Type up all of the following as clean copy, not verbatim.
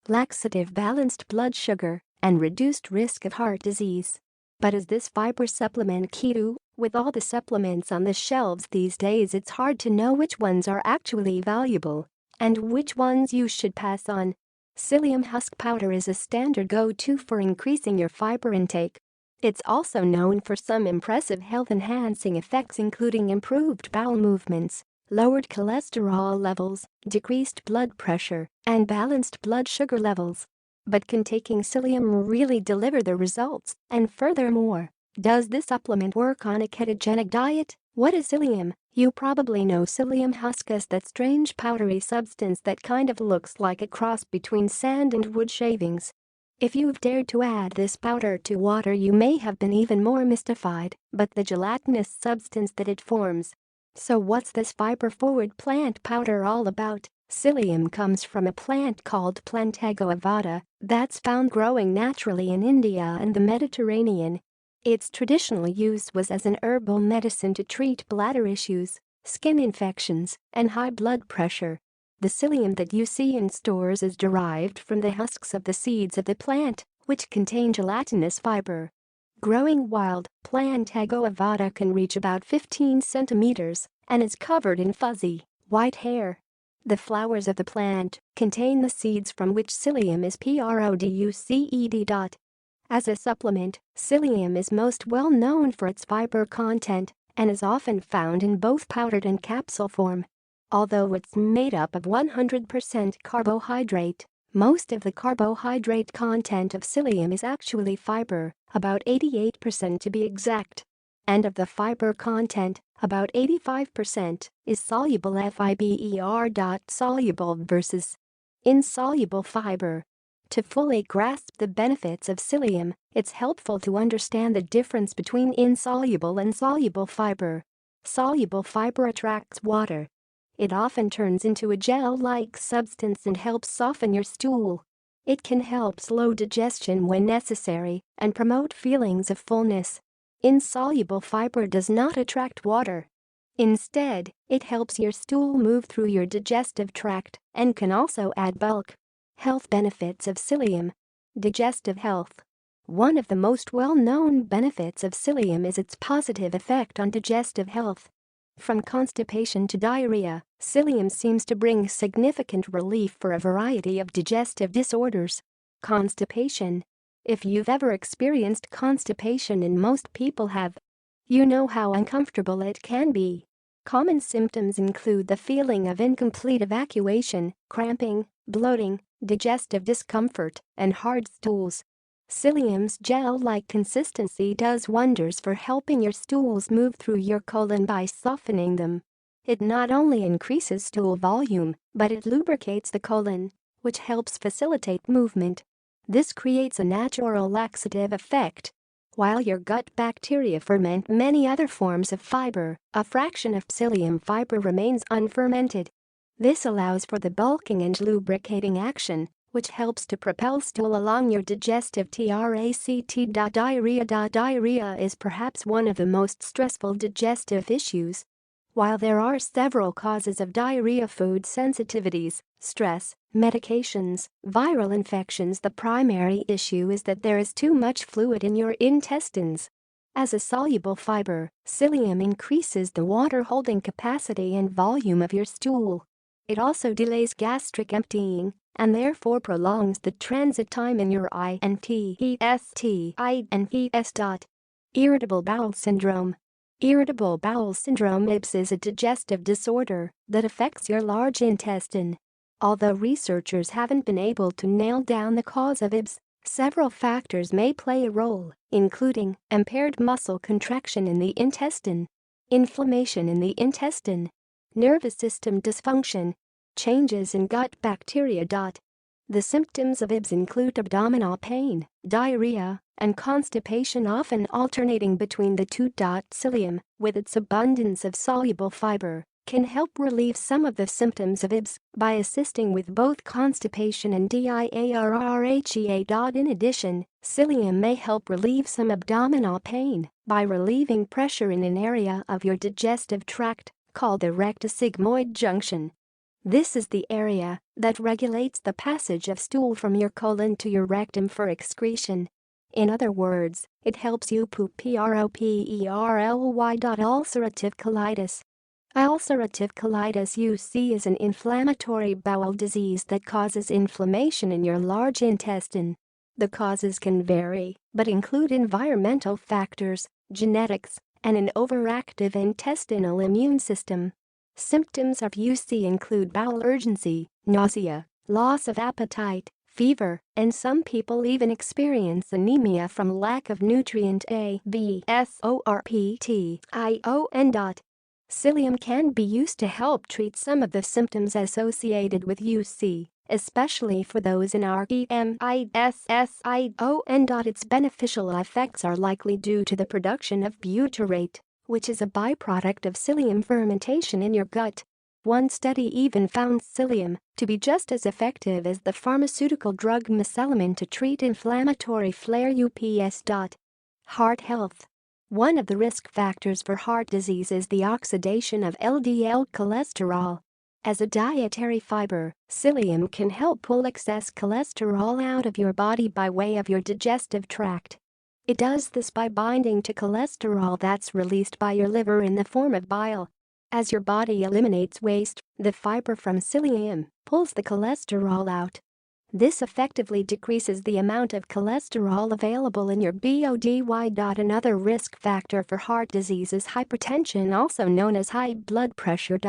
laxative, balanced blood sugar, and reduced risk of heart disease. But is this fiber supplement keto? With all the supplements on the shelves these days, it's hard to know which ones are actually valuable and which ones you should pass on. Psyllium husk powder is a standard go-to for increasing your fiber intake. It's also known for some impressive health-enhancing effects, including improved bowel movements, lowered cholesterol levels, decreased blood pressure, and balanced blood sugar levels. But can taking psyllium really deliver the results? And furthermore, does this supplement work on a ketogenic diet? What is psyllium? You probably know Psyllium husk as that strange powdery substance that kind of looks like a cross between sand and wood shavings. If you've dared to add this powder to water, you may have been even more mystified by the gelatinous substance that it forms. So what's this fiber-forward plant powder all about? Psyllium comes from a plant called Plantago ovata that's found growing naturally in India and the Mediterranean. Its traditional use was as an herbal medicine to treat bladder issues, skin infections, and high blood pressure. The psyllium that you see in stores is derived from the husks of the seeds of the plant, which contain gelatinous fiber. Growing wild, Plantago ovata can reach about 15 centimeters and is covered in fuzzy, white hair. The flowers of the plant contain the seeds from which psyllium is produced. As a supplement, psyllium is most well known for its fiber content and is often found in both powdered and capsule form. Although it's made up of 100% carbohydrate, most of the carbohydrate content of psyllium is actually fiber, about 88% to be exact. And of the fiber content, about 85% is soluble fiber. Soluble versus insoluble fiber. To fully grasp the benefits of psyllium, it's helpful to understand the difference between insoluble and soluble fiber. Soluble fiber attracts water. It often turns into a gel-like substance and helps soften your stool. It can help slow digestion when necessary and promote feelings of fullness. Insoluble fiber does not attract water. Instead, it helps your stool move through your digestive tract and can also add bulk. Health benefits of psyllium. Digestive health. One of the most well-known benefits of psyllium is its positive effect on digestive health. From constipation to diarrhea, psyllium seems to bring significant relief for a variety of digestive disorders. Constipation. If you've ever experienced constipation, and most people have, you know how uncomfortable it can be. Common symptoms include the feeling of incomplete evacuation, cramping, bloating, digestive discomfort, and hard stools. Psyllium's gel-like consistency does wonders for helping your stools move through your colon by softening them. It not only increases stool volume, but it lubricates the colon, which helps facilitate movement. This creates a natural laxative effect. While your gut bacteria ferment many other forms of fiber, a fraction of psyllium fiber remains unfermented. This allows for the bulking and lubricating action, which helps to propel stool along your digestive tract. Diarrhea. Diarrhea is perhaps one of the most stressful digestive issues. While there are several causes of diarrhea, food sensitivities, stress, medications, viral infections, the primary issue is that there is too much fluid in your intestines. As a soluble fiber, psyllium increases the water-holding capacity and volume of your stool. It also delays gastric emptying and therefore prolongs the transit time in your intestines. Irritable bowel syndrome. Irritable bowel syndrome (IBS) is a digestive disorder that affects your large intestine. Although researchers haven't been able to nail down the cause of IBS, several factors may play a role, including impaired muscle contraction in the intestine, inflammation in the intestine, nervous system dysfunction, changes in gut bacteria. The symptoms of IBS include abdominal pain, diarrhea, and constipation, often alternating between the two. Psyllium, with its abundance of soluble fiber, can help relieve some of the symptoms of IBS by assisting with both constipation and diarrhea. In addition, psyllium may help relieve some abdominal pain by relieving pressure in an area of your digestive tract called the rectosigmoid junction. This is the area that regulates the passage of stool from your colon to your rectum for excretion. In other words, it helps you poop properly. Ulcerative colitis. Ulcerative colitis (UC) is an inflammatory bowel disease that causes inflammation in your large intestine. The causes can vary, but include environmental factors, genetics, and an overactive intestinal immune system. Symptoms of UC include bowel urgency, nausea, loss of appetite, fever, and some people even experience anemia from lack of nutrient A, B, S, O, R, P, T, I, O, N. Psyllium can be used to help treat some of the symptoms associated with UC, especially for those in REMISSION. Its beneficial effects are likely due to the production of butyrate, which is a byproduct of psyllium fermentation in your gut. One study even found psyllium to be just as effective as the pharmaceutical drug mesalamine to treat inflammatory flare (UPS). Heart health. One of the risk factors for heart disease is the oxidation of LDL cholesterol. As a dietary fiber, psyllium can help pull excess cholesterol out of your body by way of your digestive tract. It does this by binding to cholesterol that's released by your liver in the form of bile. As your body eliminates waste, the fiber from psyllium pulls the cholesterol out. This effectively decreases the amount of cholesterol available in your body. Another risk factor for heart disease is hypertension, also known as high blood pressure.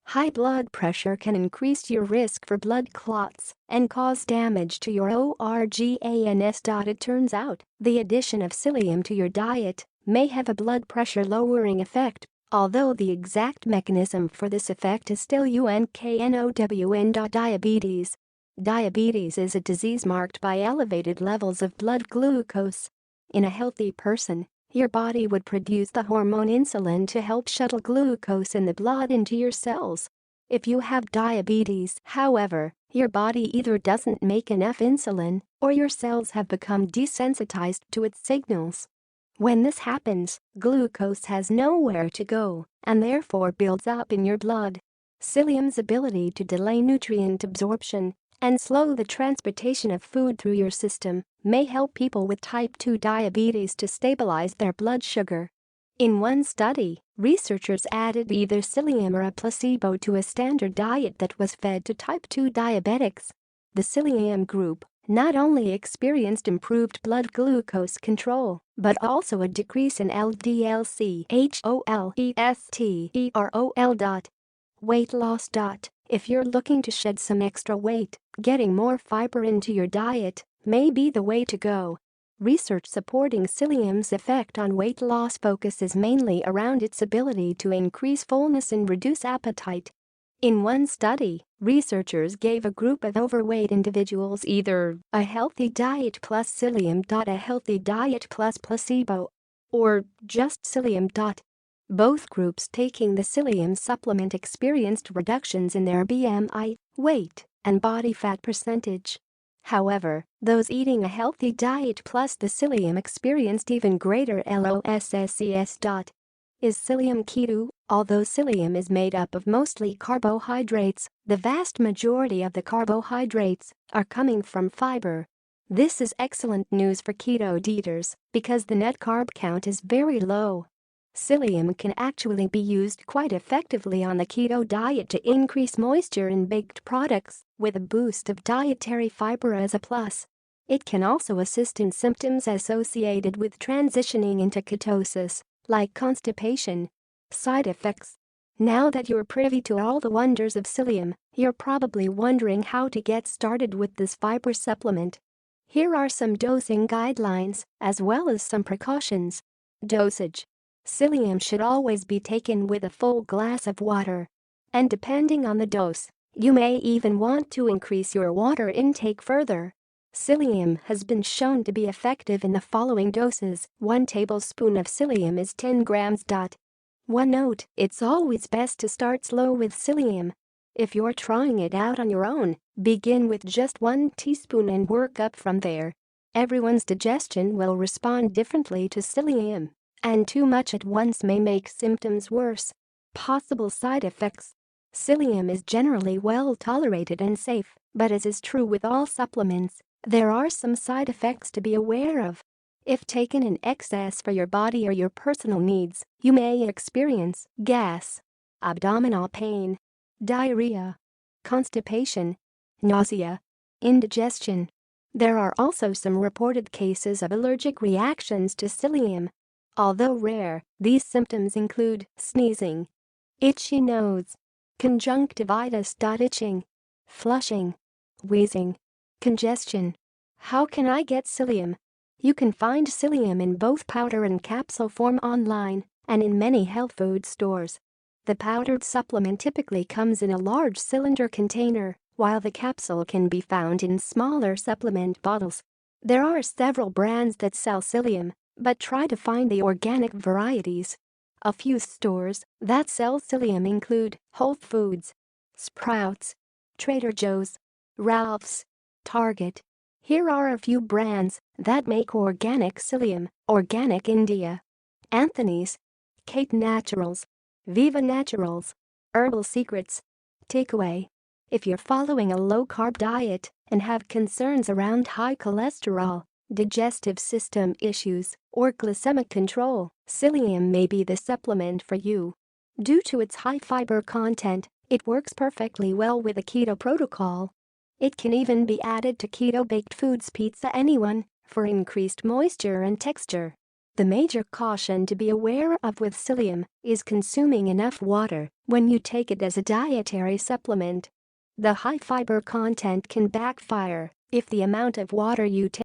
High blood pressure can increase your risk for blood clots and cause damage to your organs. It turns out the addition of psyllium to your diet may have a blood pressure lowering effect, although the exact mechanism for this effect is still unknown. Diabetes. Diabetes is a disease marked by elevated levels of blood glucose. In a healthy person, your body would produce the hormone insulin to help shuttle glucose in the blood into your cells. If you have diabetes, however, your body either doesn't make enough insulin or your cells have become desensitized to its signals. When this happens, glucose has nowhere to go and therefore builds up in your blood. Psyllium's ability to delay nutrient absorption and slow the transportation of food through your system may help people with type 2 diabetes to stabilize their blood sugar. In one study, researchers added either psyllium or a placebo to a standard diet that was fed to type 2 diabetics. The psyllium group not only experienced improved blood glucose control, but also a decrease in LDL-cholesterol. Weight loss. If you're looking to shed some extra weight, getting more fiber into your diet may be the way to go. Research supporting psyllium's effect on weight loss focuses mainly around its ability to increase fullness and reduce appetite. In one study, researchers gave a group of overweight individuals either a healthy diet plus psyllium. A healthy diet plus placebo, or just psyllium. Both groups taking the psyllium supplement experienced reductions in their BMI, weight, and body fat percentage. However, those eating a healthy diet plus the psyllium experienced even greater LOSSES. Is psyllium keto? Although psyllium is made up of mostly carbohydrates, the vast majority of the carbohydrates are coming from fiber. This is excellent news for keto dieters because the net carb count is very low. Psyllium can actually be used quite effectively on the keto diet to increase moisture in baked products, with a boost of dietary fiber as a plus. It can also assist in symptoms associated with transitioning into ketosis, like constipation. Side effects. Now that you're privy to all the wonders of psyllium, you're probably wondering how to get started with this fiber supplement. Here are some dosing guidelines, as well as some precautions. Dosage. Psyllium should always be taken with a full glass of water. And depending on the dose, you may even want to increase your water intake further. Psyllium has been shown to be effective in the following doses. 1 tablespoon of psyllium is 10 grams. One note: it's always best to start slow with psyllium. If you're trying it out on your own, begin with just 1 teaspoon and work up from there. Everyone's digestion will respond differently to psyllium, and too much at once may make symptoms worse. Possible side effects. Psyllium is generally well tolerated and safe, but as is true with all supplements, there are some side effects to be aware of. If taken in excess for your body or your personal needs, you may experience gas, abdominal pain, diarrhea, constipation, nausea, indigestion. There are also some reported cases of allergic reactions to psyllium. Although rare, these symptoms include sneezing, itchy nose, conjunctivitis. Itching, flushing, wheezing, congestion. How can I get psyllium? You can find psyllium in both powder and capsule form online and in many health food stores. The powdered supplement typically comes in a large cylinder container, while the capsule can be found in smaller supplement bottles. There are several brands that sell psyllium, but try to find the organic varieties. A few stores that sell psyllium include Whole Foods, Sprouts, Trader Joe's, Ralph's, Target. Here are a few brands that make organic psyllium: Organic India, Anthony's, Kate Naturals, Viva Naturals, Herbal Secrets. Takeaway: if you're following a low-carb diet and have concerns around high cholesterol, digestive system issues, or glycemic control, psyllium may be the supplement for you. Due to its high fiber content, it works perfectly well with a keto protocol. It can even be added to keto baked foods pizza anyone for increased moisture and texture. The major caution to be aware of with psyllium is consuming enough water when you take it as a dietary supplement. The high fiber content can backfire if the amount of water you take